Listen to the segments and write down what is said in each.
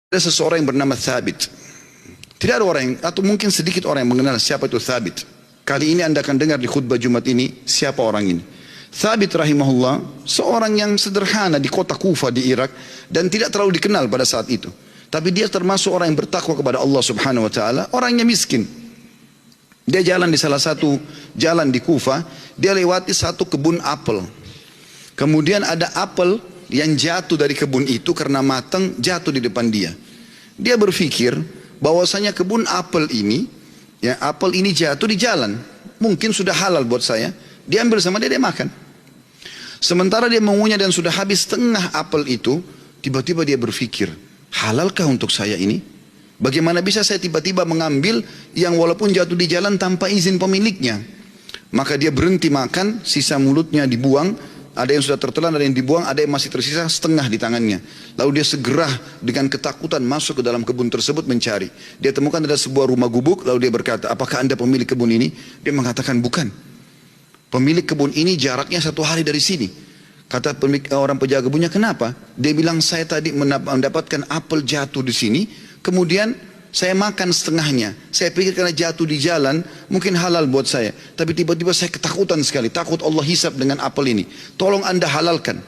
Ada seseorang yang bernama Thabit. Tidak ada orang atau mungkin sedikit orang yang mengenal siapa itu Thabit. Kali ini Anda akan dengar di khutbah Jumat ini siapa orang ini. Thabit rahimahullah seorang yang sederhana di kota Kufa di Irak dan tidak terlalu dikenal pada saat itu. Tapi dia termasuk orang yang bertakwa kepada Allah Subhanahu wa taala, orangnya miskin. Dia jalan di salah satu jalan di Kufa, dia lewati satu kebun apel. Kemudian ada apel yang jatuh dari kebun itu karena matang jatuh di depan dia. Dia berpikir bahwasanya kebun apel ini, ya apel ini jatuh di jalan, mungkin sudah halal buat saya. Dia ambil sama dia makan. Sementara dia mengunyah dan sudah habis setengah apel itu, tiba-tiba dia berpikir, halalkah untuk saya ini? Bagaimana bisa saya tiba-tiba mengambil yang walaupun jatuh di jalan tanpa izin pemiliknya? Maka dia berhenti makan, sisa mulutnya dibuang. Ada yang sudah tertelan, ada yang dibuang, ada yang masih tersisa setengah di tangannya. Lalu dia segera dengan ketakutan masuk ke dalam kebun tersebut mencari. Dia temukan ada sebuah rumah gubuk, lalu dia berkata, apakah Anda pemilik kebun ini? Dia mengatakan bukan. Pemilik kebun ini jaraknya 1 hari dari sini. Kata orang penjaga kebunnya, kenapa? Dia bilang, saya tadi mendapatkan apel jatuh di sini, kemudian saya makan setengahnya. Saya pikir karena jatuh di jalan mungkin halal buat saya. Tapi tiba-tiba saya ketakutan sekali. Takut Allah hisab dengan apel ini. Tolong Anda halalkan.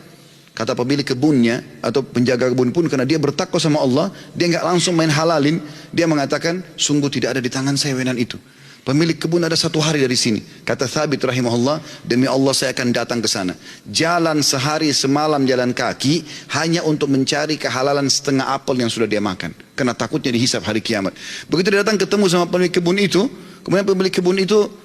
Kata pemilik kebunnya atau penjaga kebun pun karena dia bertakwa sama Allah, dia nggak langsung main halalin. Dia mengatakan sungguh tidak ada di tangan saya wenan itu. Pemilik kebun ada 1 hari dari sini. Kata Thabit rahimahullah, demi Allah saya akan datang ke sana. Jalan sehari semalam jalan kaki hanya untuk mencari kehalalan setengah apel yang sudah dia makan. Karena takutnya dihisab hari kiamat. Begitu dia datang ketemu sama pemilik kebun itu, kemudian pemilik kebun itu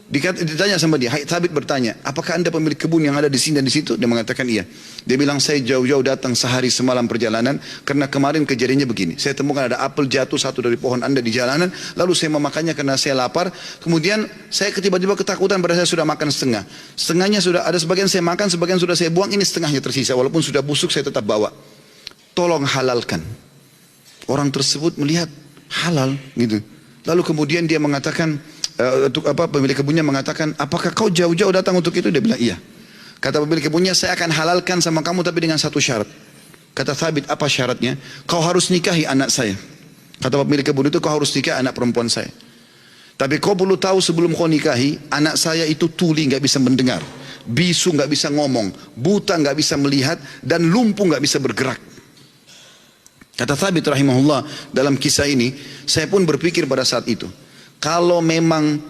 ditanya sama dia, Thabit bertanya, apakah Anda pemilik kebun yang ada di sini dan di situ? Dia mengatakan iya. Dia bilang, saya jauh-jauh datang sehari semalam perjalanan karena kemarin kejadiannya begini. Saya temukan ada apel jatuh satu dari pohon Anda di jalanan, lalu saya memakannya karena saya lapar. Kemudian saya tiba-tiba ketakutan pada saya sudah makan setengah. Setengahnya sudah ada sebagian saya makan, sebagian sudah saya buang, ini setengahnya tersisa. Walaupun sudah busuk saya tetap bawa. Tolong halalkan. Orang tersebut melihat halal gitu. Lalu kemudian dia mengatakan, pemilik kebunnya mengatakan, apakah kau jauh-jauh datang untuk itu? Dia bilang iya. Kata pemilik kebunnya, saya akan halalkan sama kamu tapi dengan satu syarat. Kata Thabit, apa syaratnya? Kau harus nikahi anak saya. Kata pemilik kebun itu, kau harus nikahi anak perempuan saya. Tapi kau perlu tahu sebelum kau nikahi, anak saya itu tuli, nggak bisa mendengar, bisu nggak bisa ngomong, buta nggak bisa melihat, dan lumpuh nggak bisa bergerak. Kata Thabit rahimahullah, dalam kisah ini saya pun berpikir pada saat itu, kalau memang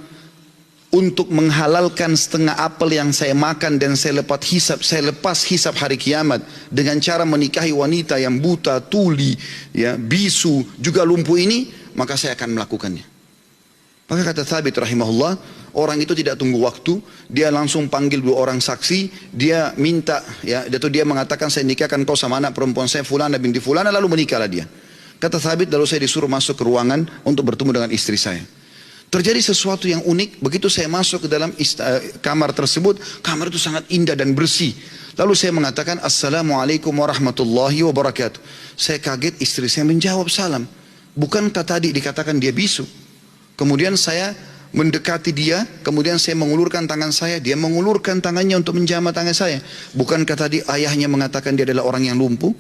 untuk menghalalkan setengah apel yang saya makan dan saya lepas hisab hari kiamat dengan cara menikahi wanita yang buta, tuli, ya, bisu, juga lumpuh ini, maka saya akan melakukannya. Maka kata Thabit rahimahullah, orang itu tidak tunggu waktu, dia langsung panggil 2 orang saksi, dia minta, ya, dia mengatakan saya nikahkan kau sama anak perempuan saya Fulana binti Fulana, lalu menikahlah dia. Kata Thabit, lalu saya disuruh masuk ke ruangan untuk bertemu dengan istri saya. Terjadi sesuatu yang unik, begitu saya masuk ke dalam kamar tersebut, kamar itu sangat indah dan bersih. Lalu saya mengatakan, Assalamualaikum warahmatullahi wabarakatuh. Saya kaget, istri saya menjawab salam. Bukankah tadi dikatakan dia bisu? Kemudian saya mendekati dia, kemudian saya mengulurkan tangan saya, dia mengulurkan tangannya untuk menjamah tangan saya. Bukankah tadi ayahnya mengatakan dia adalah orang yang lumpuh?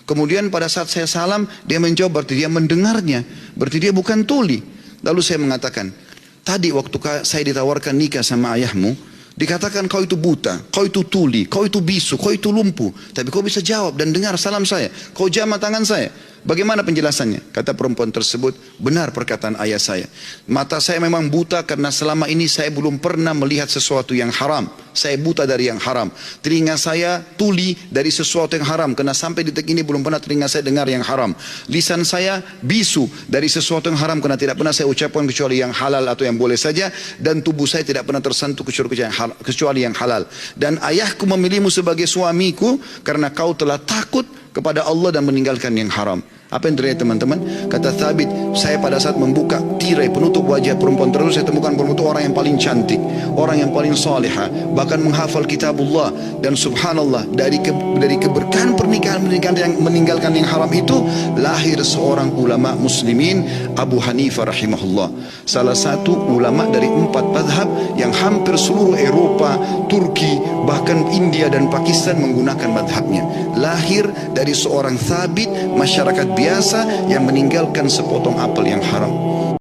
Kemudian pada saat saya salam, dia menjawab, berarti dia mendengarnya, berarti dia bukan tuli. Lalu saya mengatakan, tadi waktu saya ditawarkan nikah sama ayahmu, dikatakan kau itu buta, kau itu tuli, kau itu bisu, kau itu lumpuh. Tapi kau bisa jawab dan dengar salam saya, kau jamah tangan saya. Bagaimana penjelasannya? Kata perempuan tersebut, benar perkataan ayah saya. Mata saya memang buta karena selama ini saya belum pernah melihat sesuatu yang haram. Saya buta dari yang haram. Telinga saya tuli dari sesuatu yang haram karena sampai detik ini belum pernah telinga saya dengar yang haram. Lisan saya bisu dari sesuatu yang haram karena tidak pernah saya ucapkan kecuali yang halal atau yang boleh saja. Dan tubuh saya tidak pernah tersentuh kecuali yang halal. Dan ayahku memilihmu sebagai suamiku karena kau telah takut kepada Allah dan meninggalkan yang haram. Apa yang terjadi teman-teman? Kata Thabit, saya pada saat membuka tirai penutup wajah perempuan tersebut, saya temukan perempuan itu orang yang paling cantik, orang yang paling salihah, bahkan menghafal kitabullah. Dan subhanallah, dari keberkahan pernikahan yang meninggalkan yang haram itu, lahir seorang ulama muslimin, Abu Hanifah rahimahullah. Salah satu ulama dari 4 madhab yang hampir seluruh Eropa, Turki, bahkan India dan Pakistan menggunakan madhabnya. Lahir dari seorang Thabit, masyarakat biasa yang meninggalkan sepotong apel yang haram.